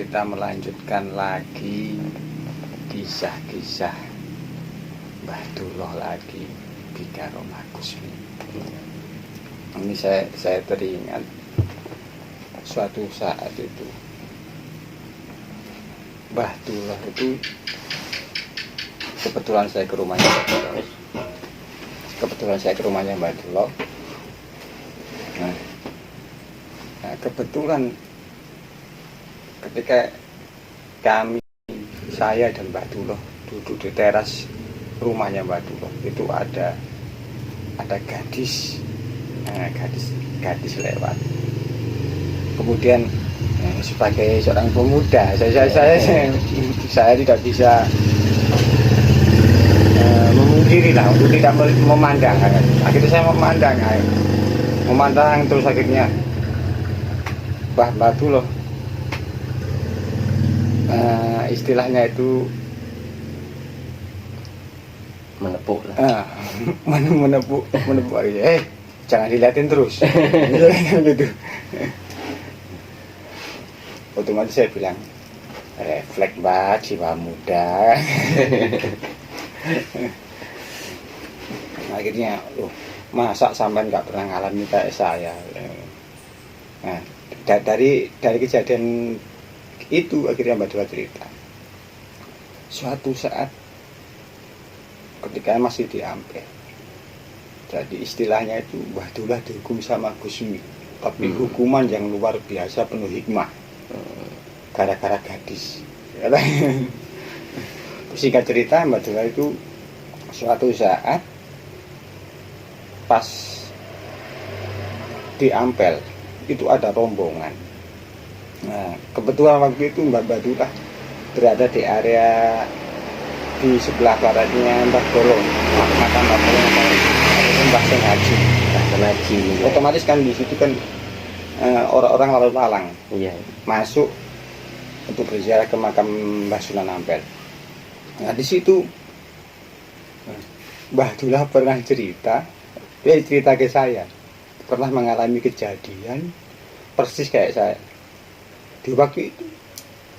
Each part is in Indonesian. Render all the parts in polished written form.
kita melanjutkan lagi kisah-kisah Mbah Duloh lagi Bika Roma Gusmi. Ini saya teringat suatu saat itu Mbah Duloh itu kebetulan saya ke rumahnya Mbah Duloh. Nah, kebetulan ketika saya dan Mbah Duloh duduk di teras rumahnya Mbah Duloh, itu ada gadis, gadis lewat. Kemudian sebagai seorang pemuda, saya tidak bisa memungkiri lah untuk tidak memandang. Akhirnya saya memandang terus, akhirnya Mbah Duloh istilahnya itu menepuk lah. menepuk jangan dilihatin terus. Gitu. Otomatis saya bilang, refleks banget jiwa muda. Akhirnya, masa sampean nggak pernah ngalami kayak saya. Nah, dari kejadian itu akhirnya Mbak Duloh cerita, suatu saat ketika masih di Ampel, jadi istilahnya itu Mbah Duloh dihukum sama Gusmi, tapi hukuman yang luar biasa, penuh hikmah, gara-gara gadis. Singkat cerita, Mbah Duloh itu suatu saat pas di Ampel itu ada rombongan. Nah, kebetulan waktu itu Mbah Duloh berada di area di sebelah baratnya Mbah Bolong, makam Mbah Bolong Mbah Senhaji. Otomatis kan di situ kan orang-orang lalu lalang masuk untuk berziarah ke makam Mbah Sunan Ampel. Nah, di situ Mbah Duloh pernah cerita ke saya, pernah mengalami kejadian persis kayak saya. Di waktu itu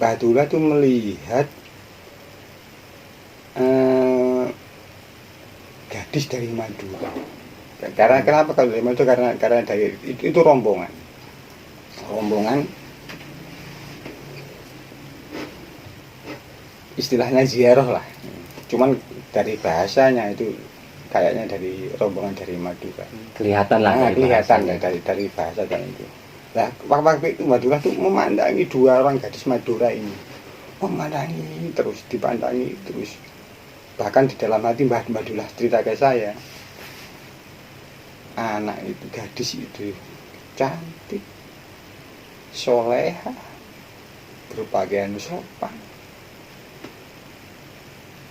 Mbah Duloh itu melihat gadis dari Madura. Karena kenapa kalau dari Madura? Karena dari itu rombongan istilahnya ziarah lah. Cuman dari bahasanya itu kayaknya dari rombongan dari Madura. Kelihatan lah. Kelihatan ya dari bahasa dan itu. Nah, waktu itu Mbah Duloh tuh memandangi dua orang gadis Madura ini, dipandangi terus. Bahkan di dalam hati Mbah Duloh cerita ke saya, anak itu, gadis itu cantik, soleha, berpakaian sopan.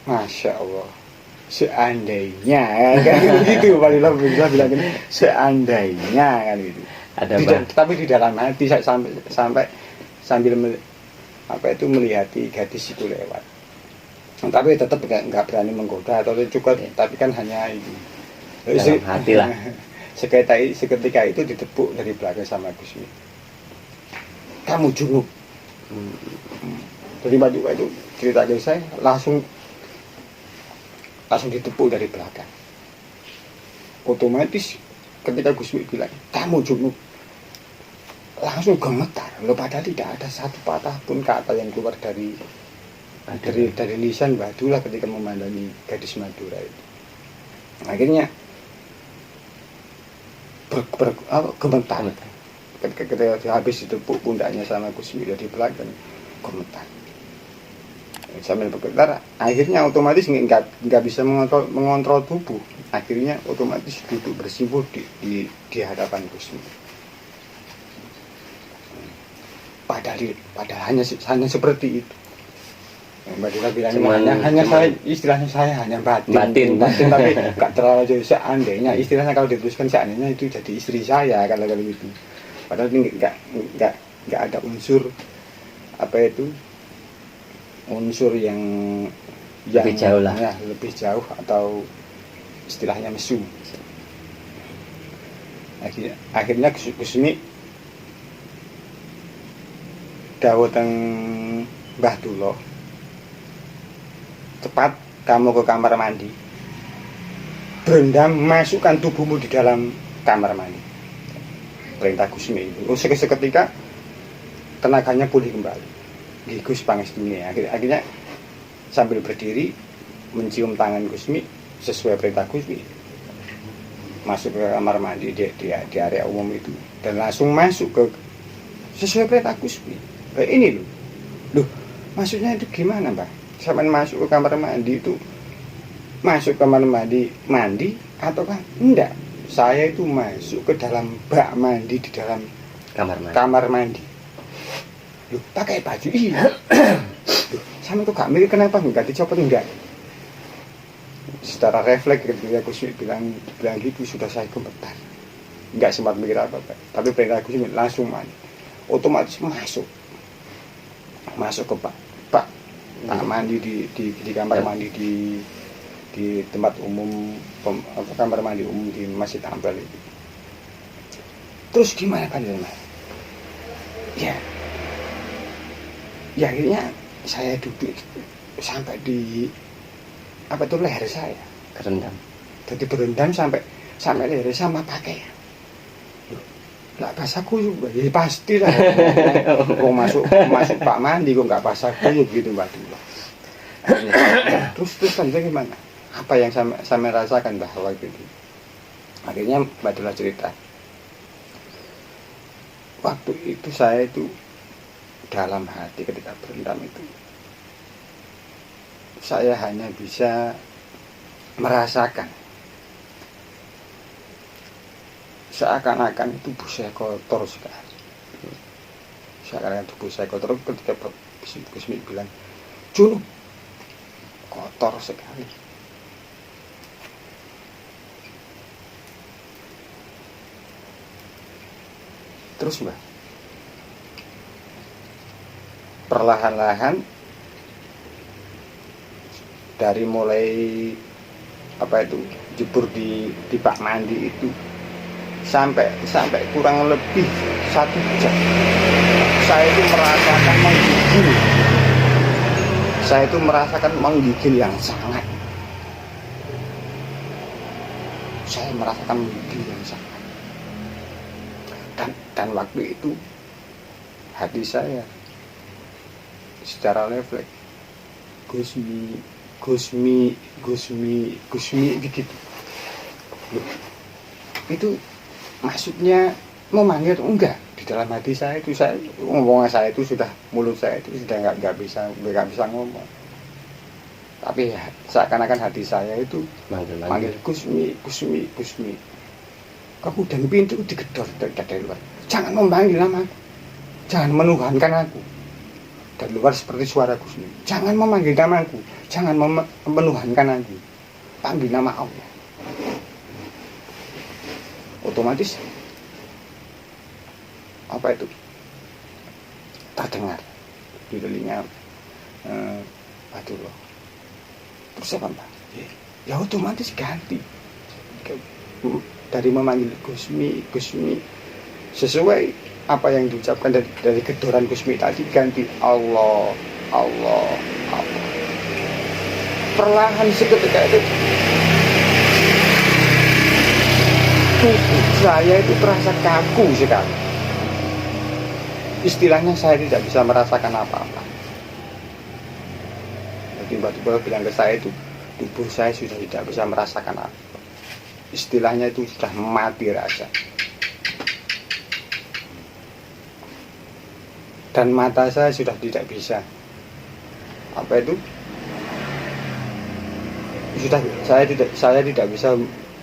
Masya Allah, seandainya kan begitu, Mbah Duloh bilang gini, seandainya kan gitu. Tapi di dalam hati saya sampai sambil melihat gadis itu lewat. Tapi tetap nggak berani menggoda atau cukup, tapi kan hanya itu dalam hati lah. Seketika itu ditepuk dari belakang sama Gusmi, kamu junub. Jadi Mbah Duloh itu cerita ke saya, langsung ditepuk dari belakang. Otomatis ketika Gusmi bilang kamu junub, langsung gemetar. Padahal tidak ada satu patah pun kata yang keluar dari lisan Mbah Duloh ketika memandangi gadis Madura itu. Akhirnya gemetar. Ketika habis ditepuk pundaknya sama Gusmi dari belakang, gemetar. Sambil bergetar, akhirnya otomatis nggak bisa mengontrol tubuh. Akhirnya otomatis duduk bersibuk di hadapan Gusmi. Padahal hanya seperti itu. Mbah Duloh bilang hanya saya, istilahnya saya hanya batin tapi nggak terlalu jauh. Seandainya, istilahnya kalau dituliskan seandainya itu jadi istri saya kalau itu. Padahal ini nggak ada unsur yang lebih jauh lah, lebih jauh atau istilahnya mesum. Akhirnya Gusmi dawuh teng Mbah Dulo, cepat kamu ke kamar mandi, berendam, masukkan tubuhmu di dalam kamar mandi. Perintah Gusmi itu. Seketika tenaganya pulih kembali. Gus Pangestune. Akhirnya sambil berdiri mencium tangan Gusmi sesuai perintah Gusmi, masuk ke kamar mandi di area umum itu dan langsung masuk ke sesuai perintah Gusmi. Ini loh, maksudnya itu gimana, Mbak? Sampai masuk ke kamar mandi itu masuk kamar mandi ataukah enggak? Saya itu masuk ke dalam bak mandi di dalam kamar mandi. Loh, pakai baju iya. Loh, sama tuh gak mikir kenapa enggak dicopot enggak? Secara refleks ketika Gusmi bilang gitu sudah saya gemetar. Enggak sempat mikir apa-apa. Tapi perintah Gusmi langsung mandi. Otomatis masuk ke bak mandi di kamar mandi di tempat umum, kamar mandi umum di Masjid Ampel itu. Terus gimana kalian, Mas? Ya akhirnya saya duduk sampai di leher saya kerendam. Jadi berendam sampai leher sama pakaian. Nggak basah kuyup, ya pasti lah. Kok masuk pak mandi kok nggak basah kuyup gitu, Mbak Dulo. Terus kan gimana? Apa yang saya rasakan bahwa gitu. Akhirnya Mbak Dulo cerita. Waktu itu saya itu dalam hati ketika berendam itu, saya hanya bisa merasakan seakan-akan tubuh saya kotor sekali. Seakan-akan tubuh saya kotor ketika Gusmi bilang, "Junub, kotor sekali." Terus, Mbak, perlahan-lahan dari mulai jebur di bak mandi itu sampai kurang lebih 1 jam saya itu merasakan menggigil yang sangat. Saya merasakan menggigil yang sangat. Dan waktu itu hati saya secara refleks Gusmi begitu. Loh, itu maksudnya mau manggil atau enggak? Di dalam hati saya itu, mulut saya itu sudah nggak bisa ngomong. Tapi ya, seakan-akan hati saya itu manggil Gusmi. Kemudian pintu digedor dari luar. Jangan memanggil namaku, jangan menuhankan aku. Dari luar seperti suara Gusmi. Jangan memanggil namaku, jangan menuhankan aku. Panggil nama Allah. Otomatis terdengar di telinga Dulo. Terus apa, Mbak? Ya otomatis ganti dari memanggil Gusmi sesuai apa yang diucapkan dari gedoran Gusmi tadi, ganti Allah. Perlahan seketika itu tubuh saya itu terasa kaku sekali. Istilahnya saya tidak bisa merasakan apa-apa. Jadi Mbak Dulo bilang ke saya itu, tubuh saya sudah tidak bisa merasakan apa. Istilahnya itu sudah mati rasa. Dan mata saya sudah tidak bisa saya tidak bisa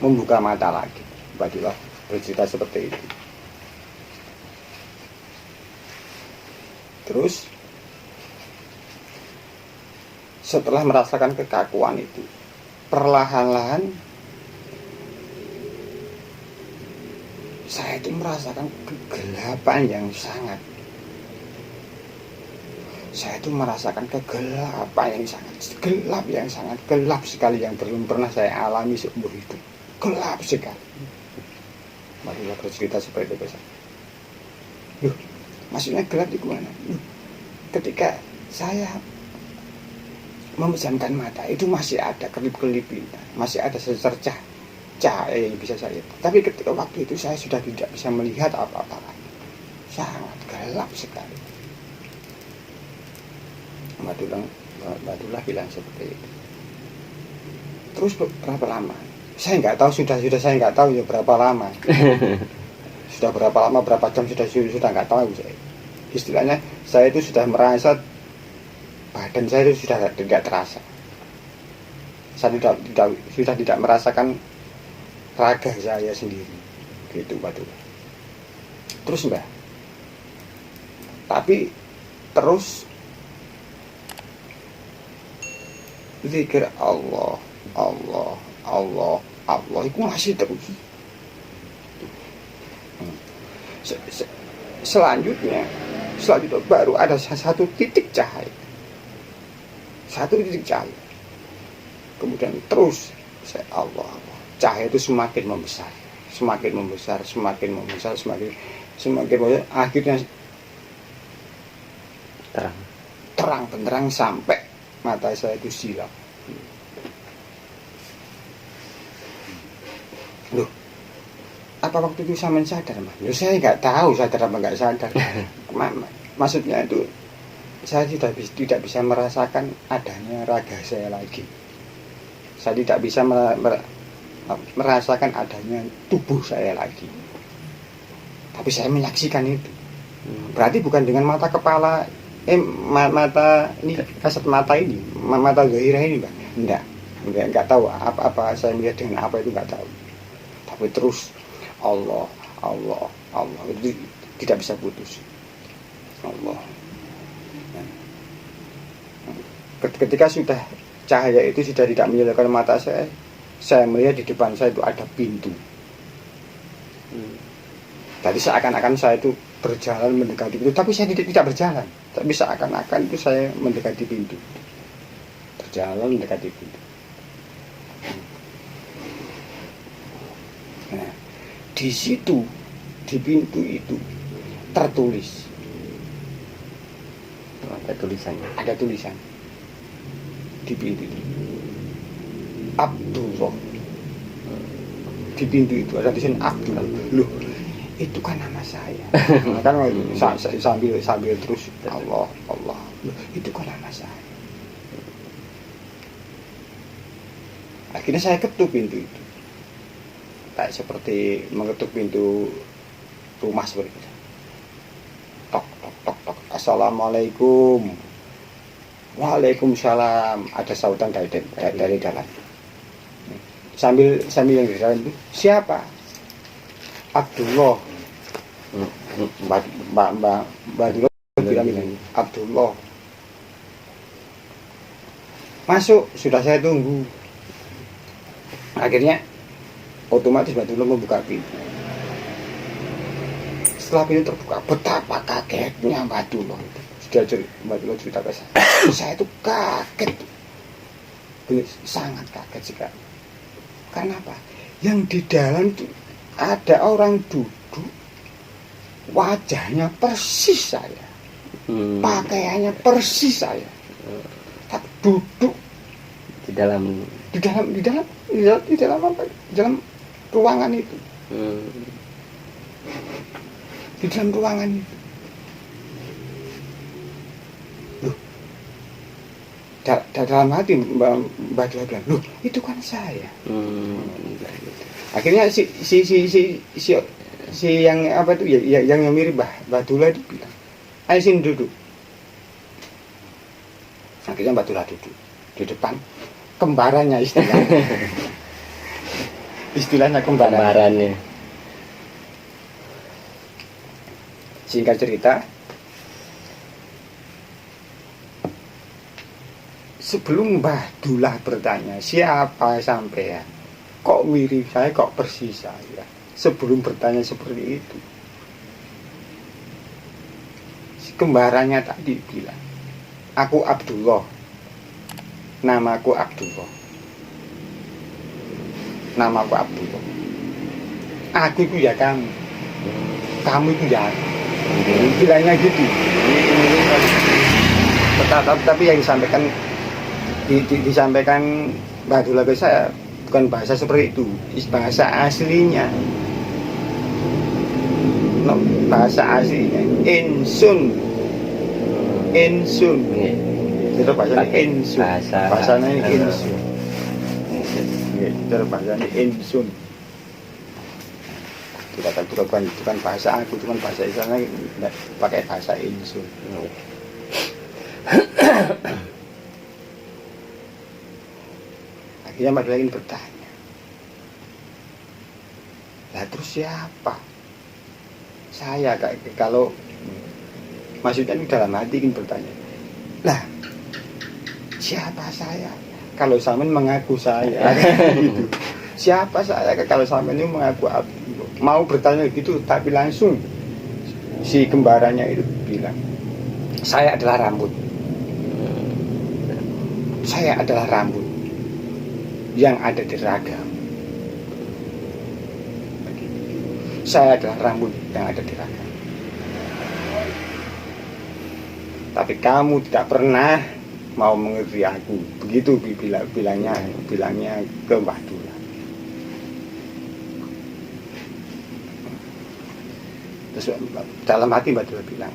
membuka mata lagi. Mbak Dulo bercerita seperti itu. Terus setelah merasakan kekakuan itu, perlahan-lahan saya itu merasakan kegelapan yang sangat. Saya itu merasakan kegelapan yang sangat gelap sekali, yang belum pernah saya alami seumur hidup. Gelap sekali. Marilah bercerita seperti itu. Loh, maksudnya gelap di mana? Ketika saya memejamkan mata itu masih ada kelip-kelipnya, masih ada secercah cahaya yang bisa saya. Tapi ketika waktu itu saya sudah tidak bisa melihat apa-apa lagi, sangat gelap sekali. Badullah bilang seperti itu. Terus berapa lama? Saya nggak tahu, sudah saya nggak tahu ya berapa lama. Sudah berapa lama, berapa jam sudah nggak tahu saya. Istilahnya saya itu sudah merasa badan saya itu sudah tidak terasa. Saya sudah tidak merasakan raga saya sendiri. Gitu Badullah. Terus Mbak. Tapi terus zikir Allah, Allah, Allah, Allah itu masih terus. Selanjutnya baru ada satu titik cahaya. Satu titik cahaya. Kemudian terus Allah, Allah. Cahaya itu semakin membesar, semakin membesar, semakin membesar, semakin membesar. Akhirnya terang benderang sampai mata saya itu silap. Loh, apa waktu itu saya sadar, Mas? Loh, saya nggak tahu sadar apa nggak sadar. Maksudnya itu saya tidak bisa merasakan adanya raga saya lagi. Saya tidak bisa merasakan adanya tubuh saya lagi. Tapi saya menyaksikan itu. Berarti bukan dengan mata kepala, mata ini, kasat mata ini, mata zahirah ini, Mbak. Enggak tahu apa saya melihat dengan apa itu enggak tahu. Tapi terus Allah, Allah, Allah itu tidak bisa putus. Allah. Ketika sudah cahaya itu sudah tidak menyalakan mata saya melihat di depan saya itu ada pintu. Tadi seakan-akan saya itu berjalan mendekati pintu, tapi saya tidak berjalan. Tapi seakan-akan itu saya mendekati pintu, berjalan mendekati pintu. Nah, di situ, di pintu itu tertulis. Ada tulisannya. Ada tulisan di pintu itu. Abdullah. Di pintu itu ada tulisan Abdullah. Loh, itu kan nama saya. Kan sambil terus Allah, Allah. Loh, itu kan nama saya. Akhirnya saya ketuk pintu itu. Kayak seperti mengetuk pintu rumah seperti itu. Tok, tok, tok, tok. Assalamualaikum. Waalaikumsalam. Ada sautan dari dalam. Sambil yang di dalam itu, siapa? Abdullah. Mbak bilang ini, Abdullah. Masuk, sudah saya tunggu. Akhirnya otomatis Badullah membuka pintu. Setelah pintu terbuka, betapa kagetnya Badullah. Badullah cerita ke saya. Saya itu kaget, sangat kaget sekali. Karena apa? Yang di dalam itu ada orang duduk, wajahnya persis saya, pakaiannya persis saya, tapi duduk di dalam apa? Di dalam ruangan itu. Di dalam ruangan itu. Loh, dalam hati Mbak Dula bilang, loh itu kan saya. Akhirnya si yang apa itu ya, yang mirip Mbak Dula itu bilang, ayo sini duduk. Akhirnya Mbak Dula duduk di depan kembarannya istilahnya Kembarannya. Singkat cerita, sebelum Mbah Dullah bertanya siapa sampean, kok mirip saya, kok persis saya, sebelum bertanya seperti itu, si kembarannya tadi bilang, aku Abdullah, namaku Abdullah, namaku Abdullah, aku itu ya kamu itu ya aku. Bilangnya gitu. Tapi yang disampaikan disampaikan Mbak Abdullah ke saya bukan bahasa seperti itu, bahasa aslinya. No, bahasa aslinya insun. Nggih. Itu bahasanya Pakai insun. Bahasanya insun. Itu bahasanya insun. Bukan bahasa aku, bukan bahasa Islamnya pakai bahasa insun. Akhirnya Mbak Abdullah bertanya, lah terus siapa? Saya kalau maksudnya dalam hati ingin bertanya, lah siapa saya? Kalau sampean mengaku saya, gitu. Siapa saya kalau sampean ini mengaku mau bertanya gitu, tapi langsung si kembarannya itu bilang, saya adalah rambut. Saya adalah rambut yang ada di ragam. Saya adalah rambut yang ada di ragam. Tapi kamu tidak pernah mau mengerti aku. Begitu bilangnya ke Mbah Dula. Terus dalam hati Mbah Dula bilang,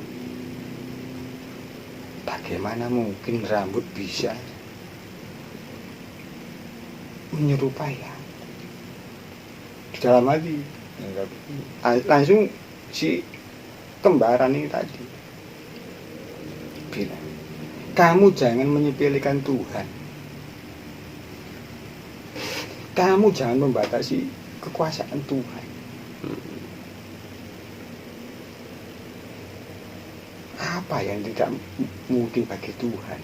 bagaimana mungkin rambut bisa menyerupai ya? Di dalam hati langsung si kembaran ini tadi bilang, kamu jangan menyepelekan Tuhan, kamu jangan membatasi kekuasaan Tuhan. Apa yang tidak mungkin bagi Tuhan?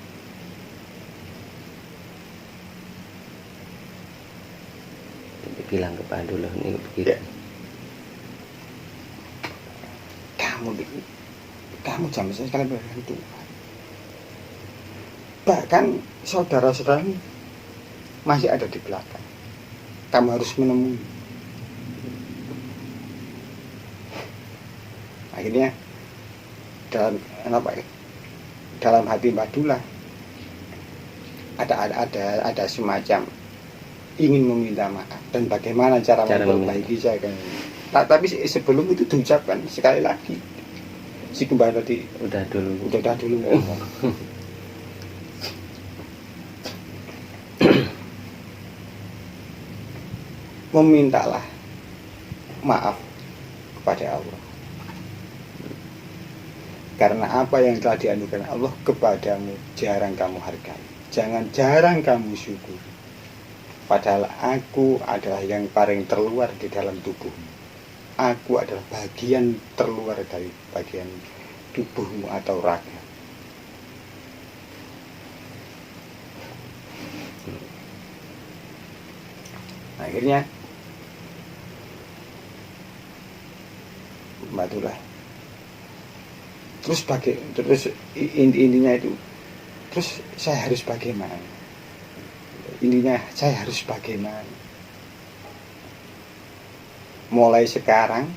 Bilang ke Pak Abdullah ini begitu. Ya. Kamu jangan sekali berharap Tuhan. Bahkan saudara-saudara masih ada di belakang. Kamu harus menemui. Akhirnya dalam hati Mbak Dula ada semacam ingin meminta maaf dan bagaimana cara memperbaiki saya kan. Tapi sebelum itu diucapkan sekali lagi si kembali tadi udah dulu ngomong. Memintalah maaf kepada Allah karena apa yang telah dianugerahkan Allah kepadamu jarang kamu hargai, jarang kamu syukuri. Padahal aku adalah yang paling terluar di dalam tubuhmu. Aku adalah bagian terluar dari bagian tubuhmu atau raga. Akhirnya Mbak Dula terus intinya itu, terus saya harus bagaimana? Intinya saya harus bagaimana? Mulai sekarang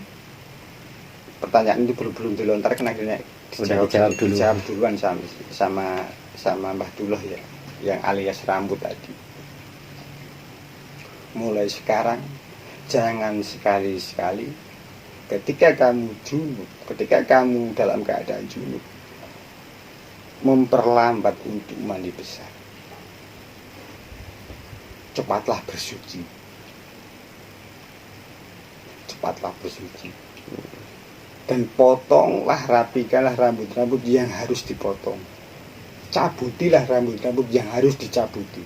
pertanyaan itu belum dilontarkan, akhirnya dijawab duluan sama Mbah Dullah ya, yang alias rambut tadi. Mulai sekarang jangan sekali-sekali ketika kamu junub, ketika kamu dalam keadaan junub, memperlambat untuk mandi besar. Cepatlah bersuci. Dan potonglah, rapikanlah rambut-rambut yang harus dipotong. Cabutilah rambut-rambut yang harus dicabuti.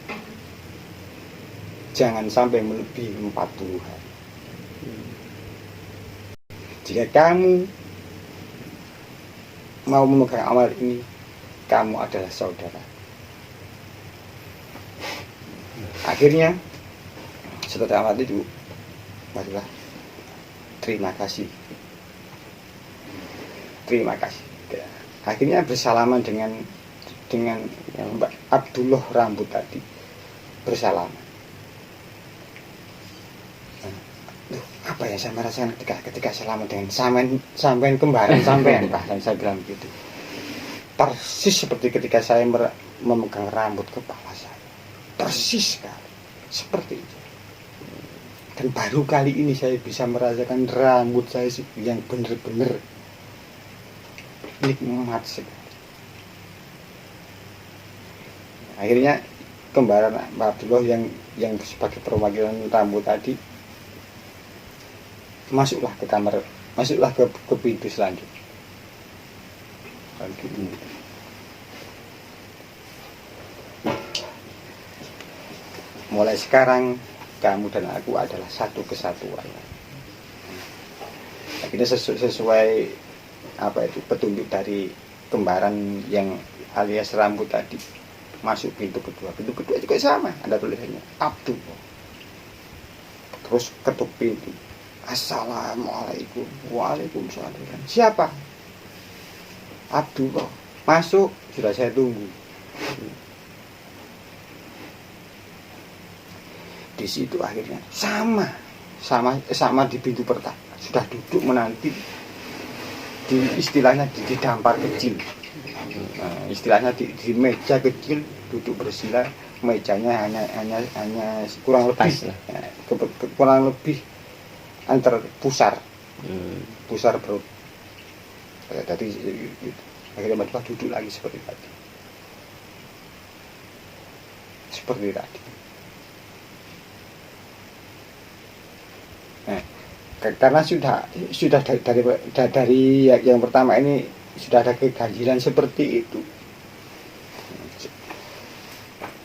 Jangan sampai melebihi 40 hari. Jika kamu mau memegang amal ini, kamu adalah saudara. Akhirnya setelah amat itu, barulah terima kasih. Akhirnya bersalaman dengan yang Mbak Abdullah rambut tadi, bersalaman. Apa yang saya merasakan ketika salaman dengan sampean kembaran sampean, bahkan saya bilang begitu. persis seperti ketika saya memegang rambut kepala saya, persis sekali seperti itu. Dan baru kali ini saya bisa merasakan rambut saya yang benar-benar nikmat sekali. Akhirnya kembaran Mbak Abdullah yang sebagai perwakilan rambut tadi masuklah ke kamar, masuklah ke pintu selanjutnya. Mulai sekarang kamu dan aku adalah satu kesatuan. Akhirnya sesuai apa itu petunjuk dari kembaran yang alias rambut tadi, masuk pintu kedua juga sama, ada tulisannya Abdullah. Terus ketuk pintu, assalamualaikum. Waalaikumsalam. Siapa? Abdullah. Masuk, sudah saya tunggu. Di situ akhirnya sama di pintu pertama, sudah duduk menanti, istilahnya di dampar kecil. Nah, istilahnya di meja kecil duduk bersila, mejanya hanya kurang lebih kurang lebih antar pusar perut. Tadi akhirnya Mbak duduk lagi seperti tadi. Nah, karena sudah dari yang pertama ini sudah ada keganjilan seperti itu,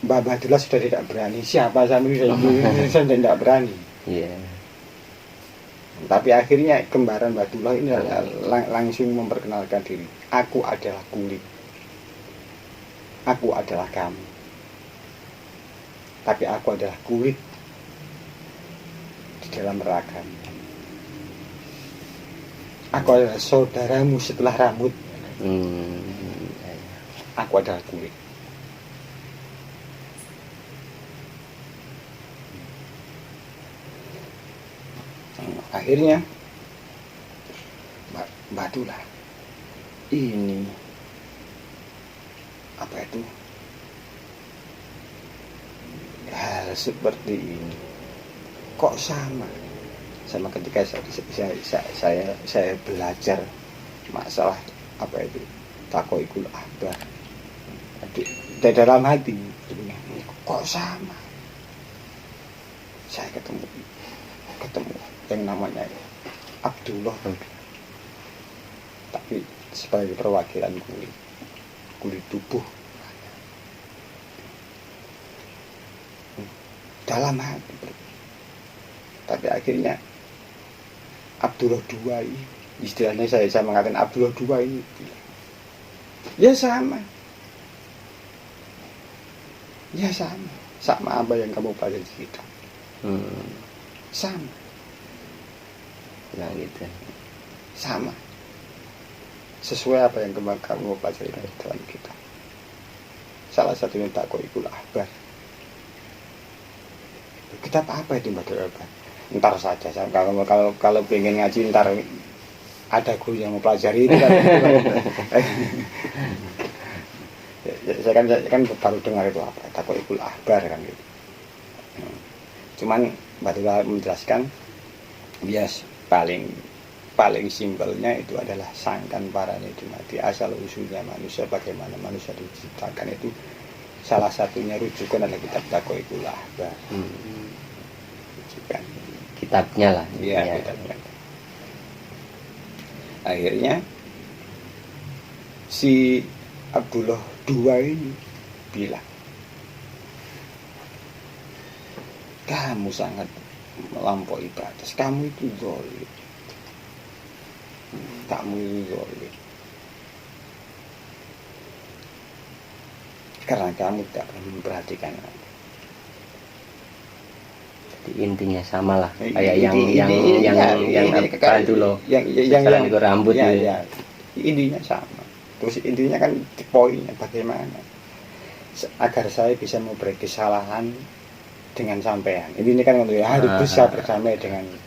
Mbak Abdullah sudah tidak berani. Siapa saya tidak berani. Yeah. Tapi akhirnya kembaran Mbak Abdullah ini langsung memperkenalkan diri. Aku adalah kulit, aku adalah kamu, tapi aku adalah kulit di dalam ragamu. Aku adalah saudaramu setelah rambut. Aku adalah kulit. Akhirnya Mbak Abdullah ini apa itu, hal seperti ini kok sama ketika saya belajar masalah apa itu takoikul akbar. Di dalam hati kok sama. Saya ketemu yang namanya Abdullah, tapi sebagai perwakilan kulit tubuh dalam hati. Tapi akhirnya Abdullah II ini, istilahnya saya mengatakan Abdullah II ini ya sama apa yang kamu baca di kita. Sama. Nah gitu. Sama. Sesuai apa yang kamu pelajari dalam kita. Salah satunya takoikul akbar. Kitab apa itu Mbak Abdullah? Ntar saja. Kalau pengen ngaji ntar ada guru yang mempelajari itu kan. Saya kan baru dengar itu apa takoikul akbar kan gitu. Cuman Mbak Abdullah menjelaskan bias paling simpelnya itu adalah sangkan parane dumadi, asal usulnya manusia, bagaimana manusia diciptakan itu salah satunya rujukan adalah kitab takoikul akbar. Rujukan Kitabnya lah. ya. Kitabnya. Akhirnya si Abdullah II ini bilang, kamu sangat melampaui batas, kamu itu zalim, karena kamu tidak pernah memperhatikan aku. Jadi intinya sama lah kayak yang dulu yang rambut ya, intinya sama. Terus intinya kan poinnya bagaimana agar saya bisa memberi kesalahan dengan sampean. Ini kan harus bisa berdamai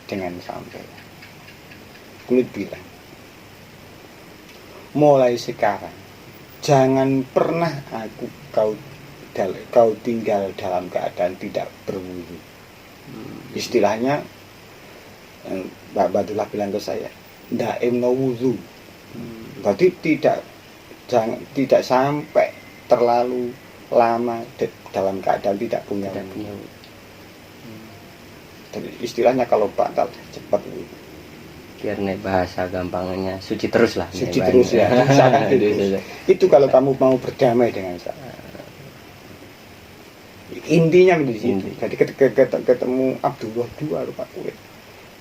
dengan sampean. Kulit bilang, mulai sekarang jangan pernah kau tinggal dalam keadaan tidak berwudu. Istilahnya Mbak Badullah bilang ke saya, daim no wudu. Berarti tidak sampai terlalu lama dalam keadaan tidak punya wudu. Jadi istilahnya kalau batal cepat wudu. Biar nek bahasa gampangnya suci terus lah. Suci terus ya. Itu kalau kamu mau berdamai dengan saya. Intinya di situ. Jadi ketika ketemu Abdullah dua rupa kulit,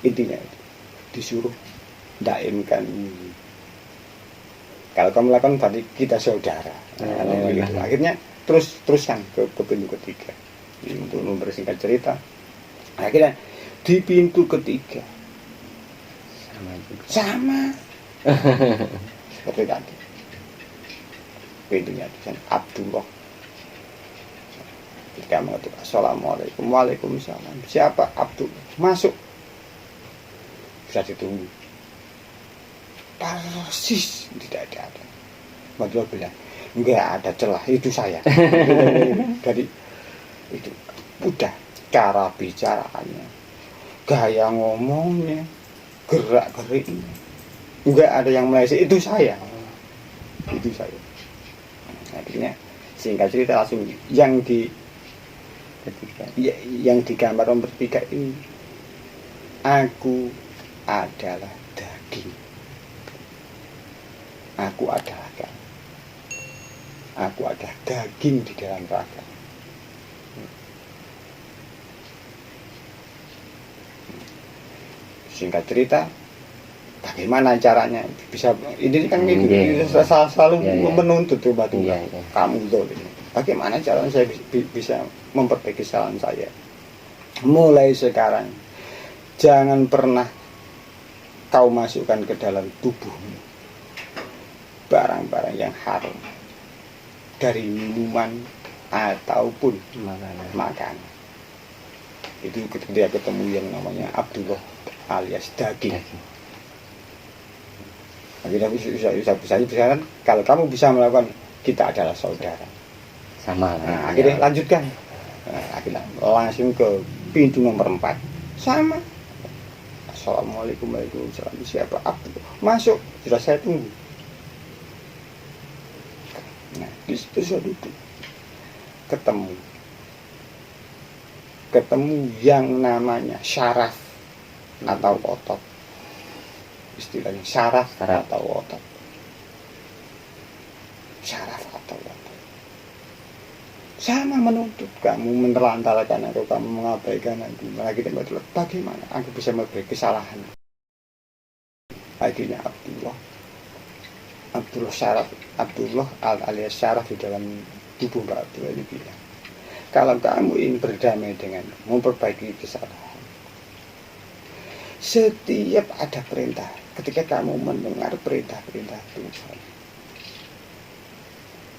intinya itu disuruh daimkan wudu. Kalau kamu lakukan berarti kita saudara. Gitu. Akhirnya teruskan ke pintu ketiga. Untuk membersihkan cerita. Akhirnya di pintu ketiga sama seperti tadi. Pintunya di sana Abdullah. Ketika mengetuk assalamualaikum, waalaikumsalam. Siapa? Abdullah. Masuk. Bisa ditunggu. Persis tidak ada. Abdullah bilang, enggak ada celah, itu saya. Jadi itu udah cara bicaraannya, gaya ngomongnya, gerak-geriknya, enggak ada yang meleset, itu saya. Akhirnya singkat cerita langsung yang digambar nomor 3 ini, aku adalah daging, aku adalah kamu, aku adalah daging di dalam raga. Singkat cerita, bagaimana caranya bisa ini kan selalu menuntut tuh batu kamu dolim. Bagaimana caranya saya bisa memperbaiki kesalahan saya? Mulai sekarang jangan pernah kau masukkan ke dalam tubuhmu barang-barang yang haram dari minuman ataupun makanan. Itu ketika ketemu yang namanya Abdullah alias daging. Akhirnya bisa kalau kamu bisa melakukan, kita adalah saudara. Sama. Nah, akhirnya lanjutkan. Akhirnya langsung ke pintu nomor 4. Sama. Assalamualaikum, waalaikumsalam. Siapa? Abdullah. Masuk. Sudah saya tunggu. Nah, di situ saya duduk. Ketemu yang namanya syaraf atau otot. Istilahnya syaraf atau otot. Syaraf atau otot. Sama menuntut kamu menelantarkan atau kamu mengabaikan aku. Lagi tempat bagaimana aku bisa memperbaiki kesalahan. Akhirnya Abdullah alias syaraf di dalam tubuh Mbak Abdullah ini bilang, kalau kamu ingin berdamai dengan memperbaiki kesalahan, setiap ada perintah, ketika kamu mendengar perintah-perintah Tuhan,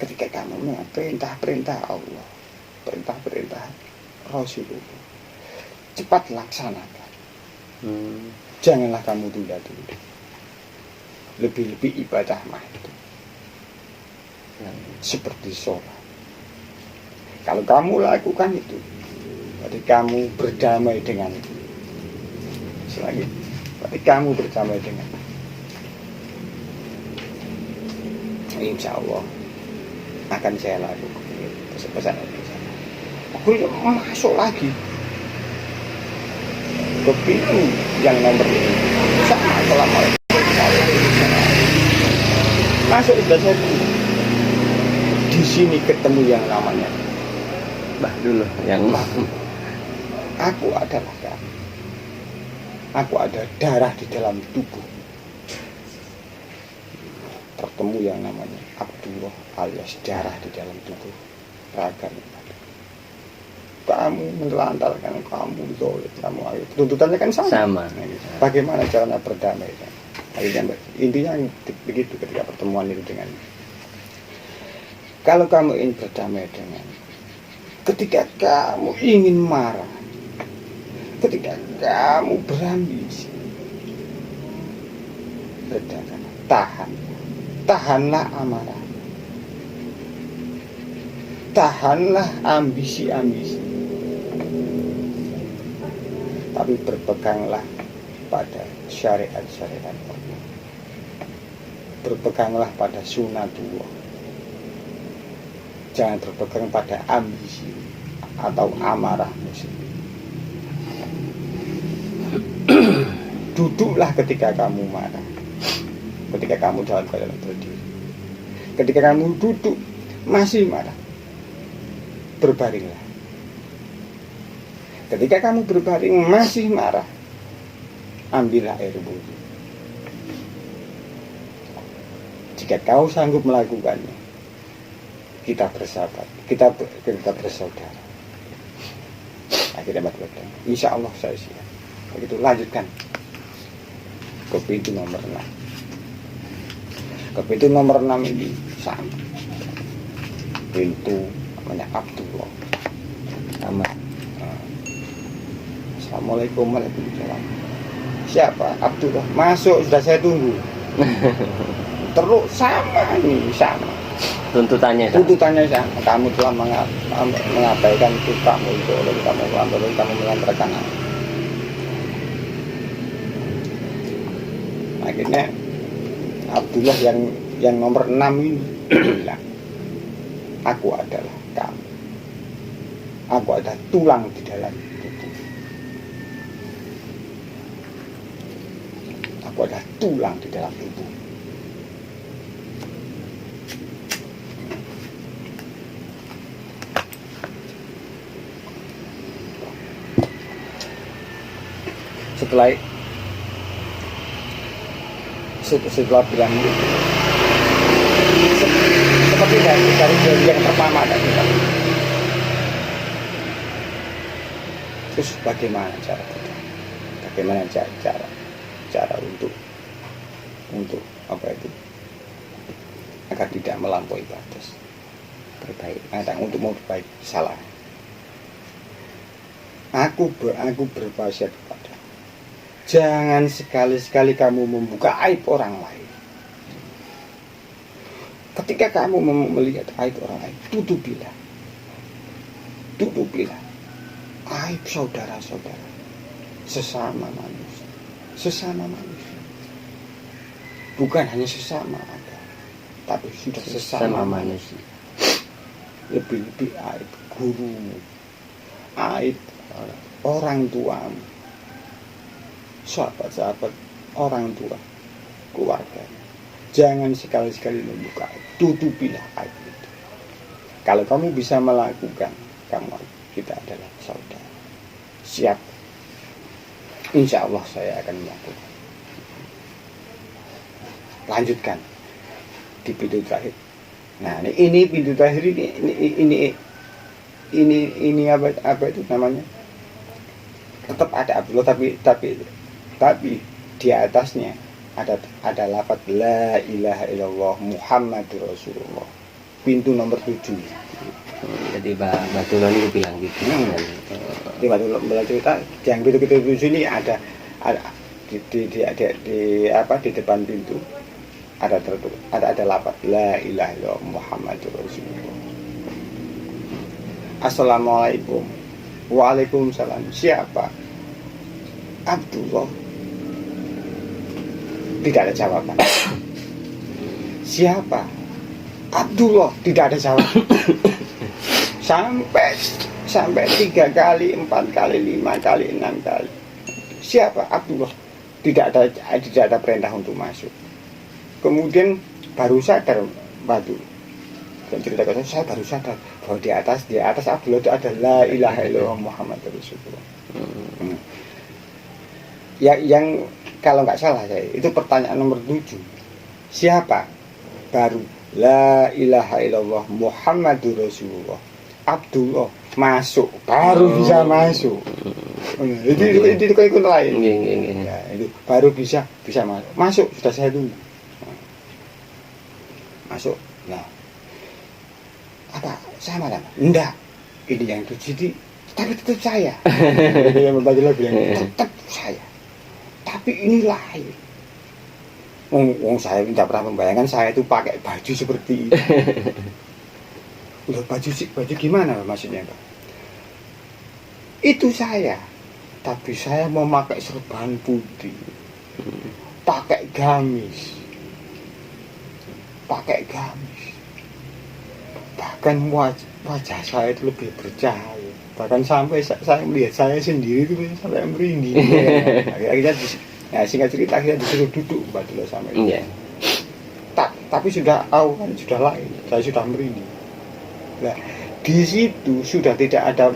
ketika kamu mendengar perintah-perintah Allah, perintah-perintah Rasulullah, cepat laksanakan. Janganlah kamu tunda-tunda. Lebih-lebih ibadah mah itu seperti sholat. Kalau kamu lakukan itu, berarti kamu berdamai dengan itu. Selanjutnya, berarti kamu berdamai dengan itu. Insya Allah akan saya lakukan pesan-pesan ini. Aku masuk lagi ke pintu yang nomor ini. Assalamualaikum. Masuk sudah saya di sini ketemu yang namanya Mbah dulu yang aku adalah kamu. Aku ada darah di dalam tubuh. Bertemu yang namanya Abdullah alias darah di dalam tubuh raga. Kamu menelantarkan, kamu dolim, kamu ayo. Tuntutannya kan sama. Bagaimana caranya berdamai? Akhirnya intinya begitu ketika pertemuan itu dengan. Kalau kamu ingin berdamai dengan, ketika kamu ingin marah, ketika kamu berambisi, redakan, tahanlah amarah, tahanlah ambisi-ambisi, tapi berpeganglah pada syariat-syariat Allah, berpeganglah pada sunatullah, jangan berpegang pada ambisi atau amarah muslim. Duduklah ketika kamu marah, ketika kamu dalam keadaan berdiri. Ketika kamu duduk masih marah, berbaringlah. Ketika kamu berbaring masih marah, ambillah air wudhu. Jika kau sanggup melakukannya, kita bersahabat, kita bersaudara. Akhirnya berdoa. Insya Allah saya siap. Begitu, lanjutkan ke pintu nomor 6. Ke pintu nomor 6 ini sama. Pintu namanya Abdullah. Nama. Assalamualaikum warahmatullahi wabarakatuh. Siapa? Abdullah. Masuk, sudah saya tunggu. Terus sama nih, sama. Tuntutannya sama. Kamu telah mengabaikan tugasmu itu, kamu melantarkan aku. Akhirnya Abdullah yang nomor 6 ini bilang, aku adalah kamu, aku adalah tulang di dalam tubuh, aku adalah tulang di dalam tubuh. Setelah bilang itu, seperti dari yang pertama tadi, terus bagaimana cara kita? Bagaimana cara untuk apa itu, agar tidak melampaui batas, berbaik, untuk memperbaiki salah. Aku berwasiat kepada, jangan sekali-sekali kamu membuka aib orang lain. Ketika kamu melihat aib orang lain, tutupilah aib saudara-saudara, sesama manusia. Bukan hanya sesama agama, tapi sudah sesama manusia. Lebih-lebih aib gurumu, aib orang tuamu, sahabat-sahabat orang tua, keluarga. Jangan sekali-sekali membuka aib, tutupilah aib itu. Kalau kamu bisa melakukan, kita adalah saudara. Siap, insya Allah saya akan melakukan. Lanjutkan di pintu terakhir. Nah, ini pintu terakhir ini apa itu namanya? Tetap ada Abdullah, tapi di atasnya ada lafaz la ilaha illallah Muhammadur Rasulullah. Pintu nomor 7. Jadi Batu Noni bilang gitu. Di Batu cerita yang pintu 7 ini ada di depan pintu ada lafaz la ilaha illallah Muhammadur Rasulullah. Assalamualaikum. Waalaikumsalam. Siapa? Abdullah. Tidak ada jawaban. Siapa? Abdullah. Tidak ada jawaban. Sampai 3 kali, 4 kali, 5 kali, 6 kali. Siapa? Abdullah. Tidak ada perintah untuk masuk. Kemudian baru sadar Batu. Dan cerita saya baru sadar bahwa di atas Abdullah itu ada la ilaha illallah Muhammadur Rasulullah. Yang kalau nggak salah saya itu pertanyaan nomor 7. Siapa? Baru la ilaha illallah Muhammadur Rasulullah. Abdullah masuk, baru bisa masuk. Itu ikut lain. Ya, itu baru bisa masuk. Masuk sudah saya tunggu. Masuk. Nah, apa sama lah? Enggak. Ini yang terjadi, tapi tetap saya. Ini yang membaca bilang tetap saya. Tapi ini lain. Saya tidak pernah membayangkan saya itu pakai baju seperti itu. Loh, baju gimana maksudnya, Pak? Itu saya, tapi saya mau pakai serban putih, pakai gamis, bahkan wajah saya itu lebih bercahaya, bahkan sampai saya melihat saya sendiri itu sampai merinding. Akhirnya singkat cerita akhirnya disuruh duduk Mbak Dula sampai itu. Iya. Tapi sudah tahu kan, sudah lain, saya sudah merinding. Nah, di situ sudah tidak ada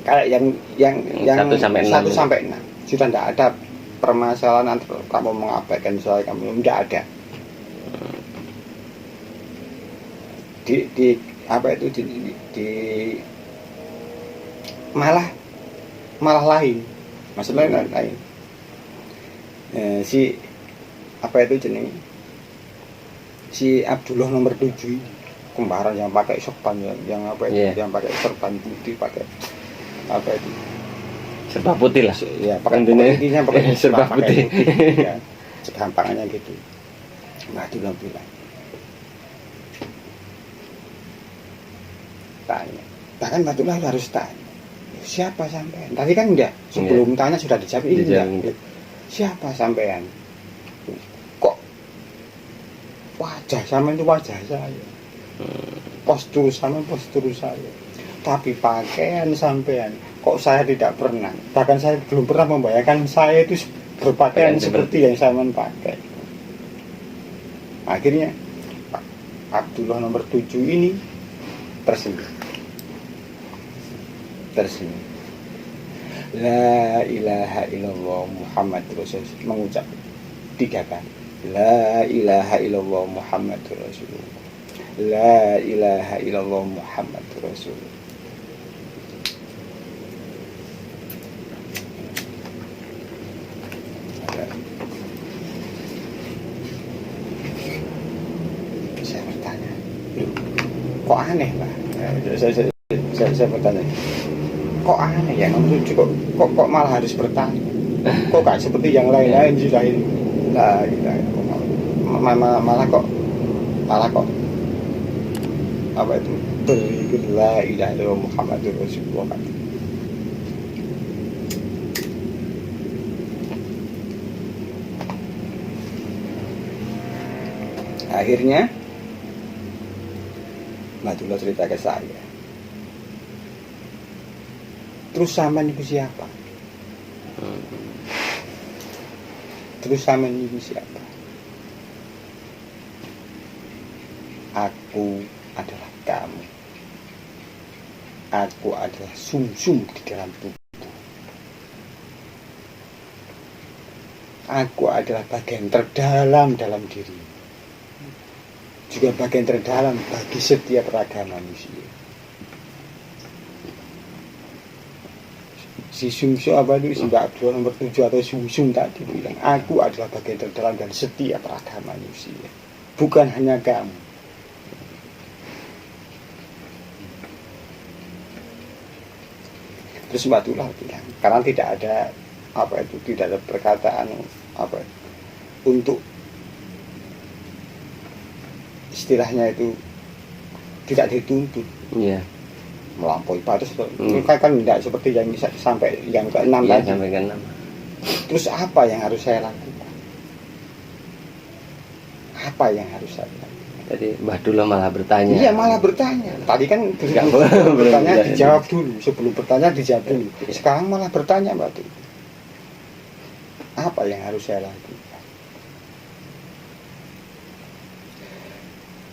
kayak yang 1 sampai 6. 1 sampai 6 sudah tidak ada permasalahan antara kamu mengabaikan saya, kamu tidak ada. Di apa itu di malah lain, maksudnya lain. Si apa itu jenenge, si Abdullah nomor 7 kembaran yang pakai serban yang apa itu, yang pakai serban putih, pakai apa itu, serba putih lah ya, pakai intinya pakai serba putih, ya, segampangnya gitu. Mbak Dula bilang, tanya, bahkan Mbak Dula harus tanya, siapa sampean? Tadi kan enggak, sebelum tanya sudah dijawab, enggak. Siapa sampean? Kok wajah sampean itu wajah saya, postur sampean postur saya, tapi pakaian sampean kok saya tidak pernah, bahkan saya belum pernah membayangkan saya itu berpakaian seperti yang sampean pakai. Akhirnya Pak Abdullah nomor 7 ini tersenyum. La ilaha illallah Muhammad Rasulullah, mengucap 3 kali. La ilaha illallah Muhammad Rasulullah. La ilaha illallah Muhammad Rasulullah. Saya bertanya, kok aneh Pak? Saya bertanya, kok aneh ya, kok malah harus bertanya, kok gak seperti yang lain-lain sudah ini. Lah, malah kok apa itu, berikut la ilaha illallah Muhammadur Rasulullah. Akhirnya Mbak Dula cerita ke saya, terus sampean itu siapa? Terus sampean itu siapa? Aku adalah kamu. Aku adalah sumsum di dalam tubuh. Aku adalah bagian terdalam dalam diri, juga bagian terdalam bagi setiap raga manusia. Si sumsum apa itu, si Mbak Abdullah nomor 7 atau sumsum tadi bilang, aku adalah bagian terdalam dari setiap raga manusia, bukan hanya kamu. Terus Mbak Dula bilang, karena tidak ada apa itu, tidak ada perkataan apa untuk istilahnya itu tidak dituntut. Iya. Melampaui batas, kan tidak seperti yang bisa sampai yang ke-6 tadi. Sampai ke-6. Terus apa yang harus saya lakukan? Apa yang harus saya lakukan? Jadi Mbah Dula malah bertanya. Iya, malah bertanya. Tadi kan bertanya dijawab dulu, sebelum bertanya dijawab dulu. Sekarang malah bertanya Mbak Dula, apa yang harus saya lakukan?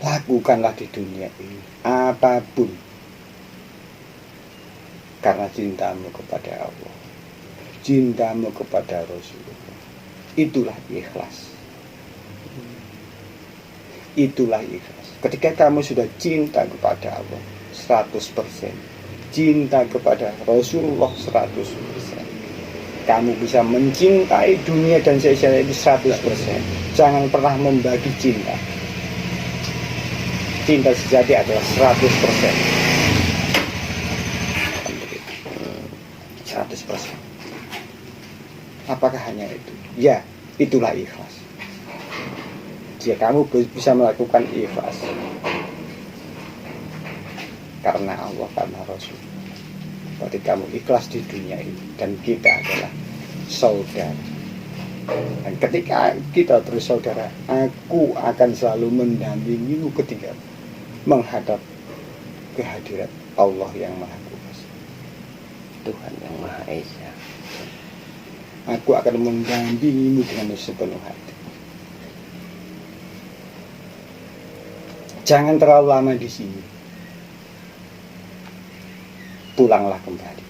Lakukanlah di dunia ini apapun karena cintamu kepada Allah, cintamu kepada Rasulullah. Itulah ikhlas. Itulah ikhlas. Ketika kamu sudah cinta kepada Allah 100%, cinta kepada Rasulullah 100%, kamu bisa mencintai dunia dan seisinya itu 100%. Jangan pernah membagi cinta. Cinta sejati adalah 100%. 100%. Apakah hanya itu? Ya, itulah ikhlas. Jika kamu bisa melakukan ikhlas, karena Allah, karena Rasul. Berarti kamu ikhlas di dunia ini, dan kita adalah saudara. Dan ketika kita bersaudara, aku akan selalu mendampingimu ketika menghadap kehadirat Allah yang Maha Kuasa, Tuhan yang Maha Esa. Aku akan mendampingimu dengan sepenuh hati. Jangan terlalu lama di sini. Pulanglah kembali.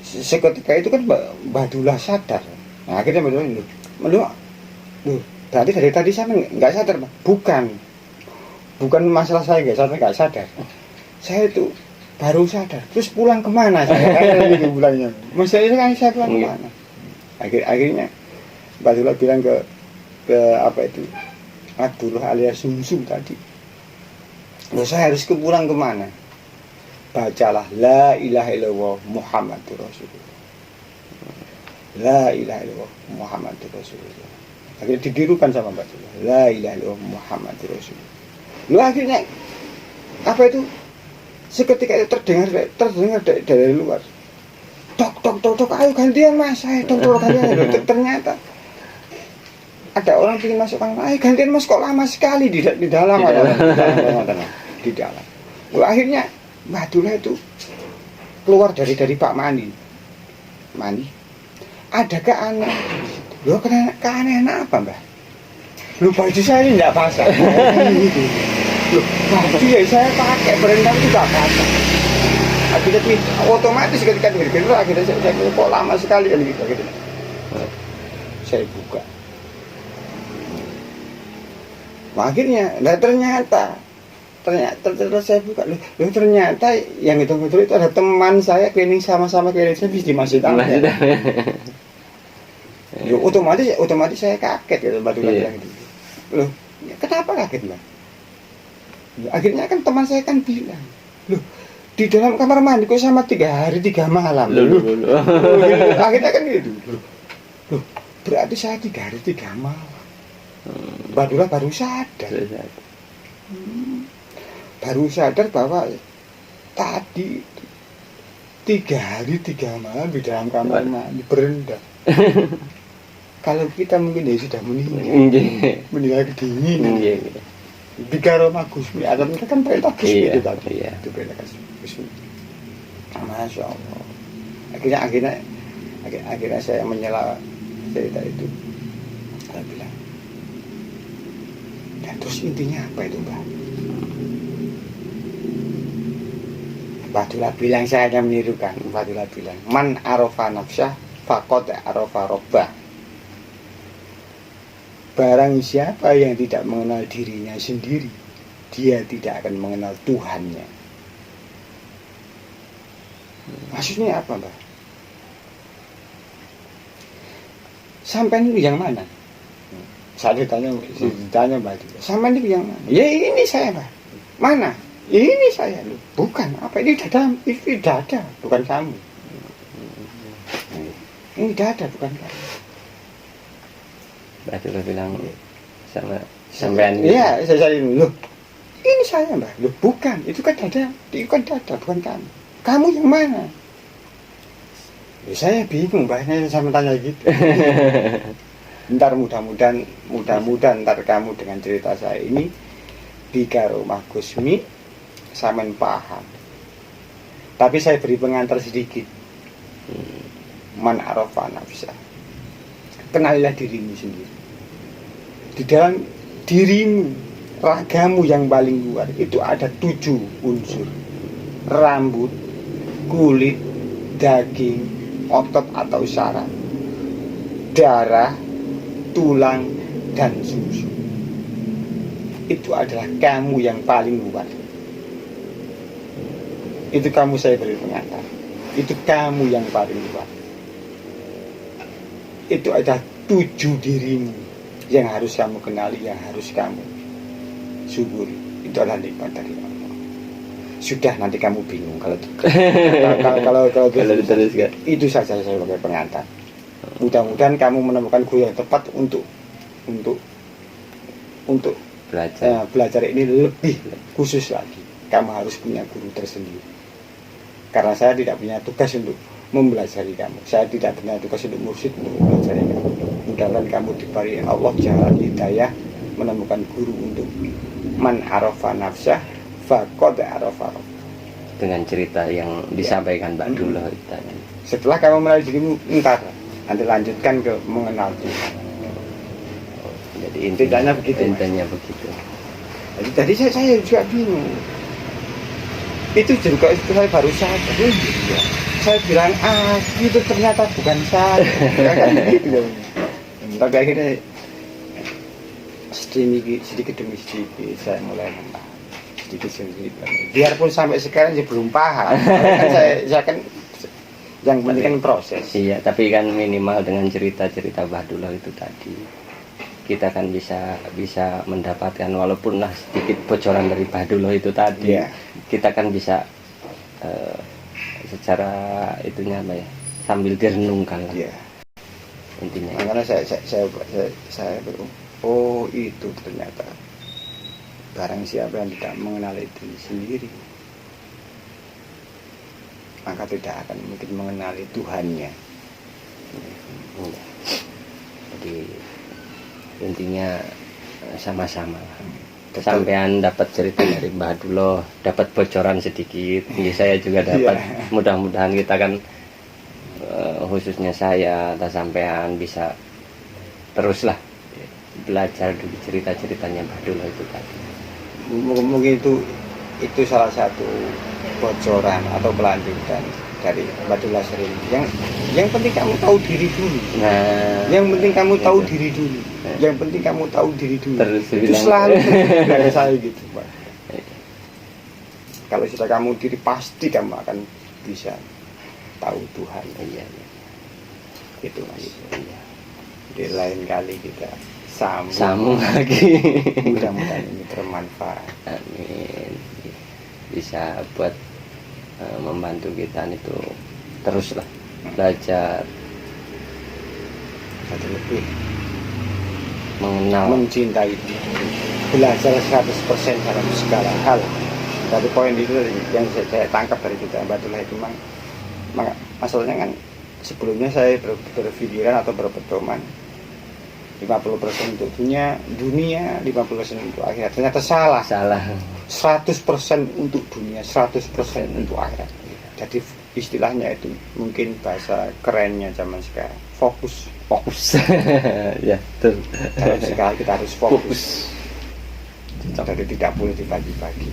Seketika itu kan Mbak Dula sadar. Nah, akhirnya Mbak Dula, berarti dari tadi saya nggak sadar, Pak. Bukan masalah saya nggak sadar. Saya itu baru sadar. Terus pulang kemana saya? Gitu pulangnya. Maksudnya kan saya pulang kemana? Akhirnya Mbak Dula bilang ke apa itu, Abdullah alias Sumsum tadi. Loh, saya harus pulang kemana? Bacalah la ilaha illallah Muhammadur Rasulullah. La ilaha illallah Muhammadur Rasulullah. Akhirnya didirukan sama Mbak Dula. La ilaha illallah Muhammadur Rasulullah. Lalu akhirnya apa itu? Seketika itu terdengar dari luar. Tok, ayo gantian Mas, tok gantian. Ternyata ada orang ingin masuk kamar. Ayo gantian Mas, kok lama sekali di dalam. Di dalam. Lalu akhirnya Mbak Dula itu keluar dari Pak Mani. Ada keanehan. Loh, keanehan apa, Mbak? Loh, baju saya ini tidak basah. Loh, baju ya saya pakai berendam itu tidak basah. Akhirnya otomatis ketika itu akhirnya saya kok lama sekali kan gitu. Saya buka. Nah, akhirnya, ternyata saya buka, loh ternyata yang itu ada teman saya cleaning sama-sama cleaning service di Masjid Amin. Otomatis saya kaget gitu, Mbak Dula bilang gitu. Loh, kenapa kaget, Mbak? Akhirnya kan teman saya kan bilang, loh di dalam kamar mandi kok sama 3 hari 3 malam. Akhirnya kan gitu. Loh, berarti saya 3 hari 3 malam. Mbak Dula baru sadar. Baru sadar bahwa tadi 3 hari 3 malam di dalam kamar mandi berendam. Kalau kita mungkin ya sudah meninggal kedinginan. Bikaro Magusmi, atau mereka kan perintah Gusmi itu tadi. Itu perintah Gusmi. Masya Allah. Akhirnya saya menyela cerita itu. Saya bilang, dan terus intinya apa itu, Mbak? Mbak Dula bilang, saya hanya menirukan. Mbak Dula bilang, man arofa nafsyah faqad arofa robbah. Barang siapa yang tidak mengenal dirinya sendiri, dia tidak akan mengenal Tuhannya. Maksudnya apa, Mbak? Sampai ini yang mana? Saya ditanya Mbak Dula, sampai ini yang mana? Ya ini saya, Mbak. Mana? Ini saya, loh. Bukan, apa ini dada, bukan kamu. Ini dada, bukan kamu. Mbak Dula bilang sama sampean. Iya, saya loh. Ini saya, Mbak. Loh, bukan, itu kan dada, bukan kamu. Kamu yang mana? Ya, saya bingung, Mbak. Saya sama tanya gitu. Ntar mudah-mudahan ntar kamu dengan cerita saya ini bikaro Magusmi sampean paham. Tapi saya beri pengantar sedikit. Man arafa nafsah. Kenalilah dirimu sendiri. Di dalam dirimu, ragamu yang paling luar itu ada 7 unsur. Rambut, kulit, daging, otot atau saraf, darah, tulang, dan susu. Itu adalah kamu yang paling luar. Itu kamu saya beri pengantar. Itu kamu yang paling luar. Itu ada 7 dirimu yang harus kamu kenali, yang harus kamu syukuri. Itu adalah nikmat dari Allah. Sudah, nanti kamu bingung kalau diteruskan. Itu saja saya sebagai pengantar. Mudah-mudahan kamu menemukan guru yang tepat untuk belajar ini lebih khusus lagi. kamu harus punya guru tersendiri. Karena saya tidak punya tugas untuk mempelajari kamu. Saya tidak punya tugas untuk mursyid untuk mempelajari kamu. Mudah-mudahan kamu diberi Allah jalan hidayah menemukan guru untuk man arafa nafsah faqad arafa rabbah. Dengan cerita yang disampaikan Mbak Dullah itu tadi. Setelah kamu mengenal dirimu, ntar nanti lanjutkan ke mengenal Tuhan. Jadi Intinya begitu, Mas. intinya begitu. Jadi tadi saya juga bingung. Itu juga itu saya baru sadar. Oh, iya. Saya bilang itu ternyata bukan saya. Kan gitu. Tapi akhirnya sedikit demi sedikit saya mulai memahami. Sedikit demi sedikit. Biarpun sampai sekarang saya belum paham. Kan saya kan yang penting kan proses. Iya, tapi kan minimal dengan cerita-cerita Mbah Dullah itu tadi kita kan bisa mendapatkan walaupun lah sedikit bocoran dari Mbah Dullah itu tadi. Iya. Kita kan bisa secara itunya apa ya, sambil direnungkan lah. Iya. Intinya. Makanya saya oh itu ternyata barang siapa yang tidak mengenal itu sendiri, maka tidak akan mungkin mengenali Tuhannya. Iya. Jadi intinya sama-sama. Sampean dapat cerita dari Mbah Dullah, dapat bocoran sedikit. Saya juga dapat. Iya. Mudah-mudahan kita kan khususnya saya atau sampean bisa teruslah belajar dari cerita-ceritanya Mbah Dullah itu tadi. Mungkin itu salah satu bocoran atau kelanjutan dari Mbah Dullah Sereni. Yang penting kamu tahu diri dulu. Nah, Yang penting kamu tahu itu. diri dulu. Yang penting kamu tahu diri dulu. Terus Itu bilang. selalu dari saya gitu, Pak. Kalau sudah kamu diri, pasti kamu akan bisa tahu Tuhan. Iya, Itu Mas. iya. Di lain kali kita Sambung lagi. Mudah-mudahan ini bermanfaat. Amin. Bisa buat membantu kita itu teruslah belajar Satu lebih mengenal. mencintai belajar 100% dalam segala hal. Satu poin itu yang saya tangkap dari kita Mbah Dullah itu masalahnya kan sebelumnya saya berpikiran atau berpedoman 50% untuk dunia 50% untuk akhirat. Ternyata salah. 100% untuk dunia, 100% untuk akhirat. Jadi istilahnya itu mungkin bahasa kerennya zaman sekarang, fokus. Ya, betul. Dalam segala kita harus fokus. Jadi tidak boleh dibagi-bagi.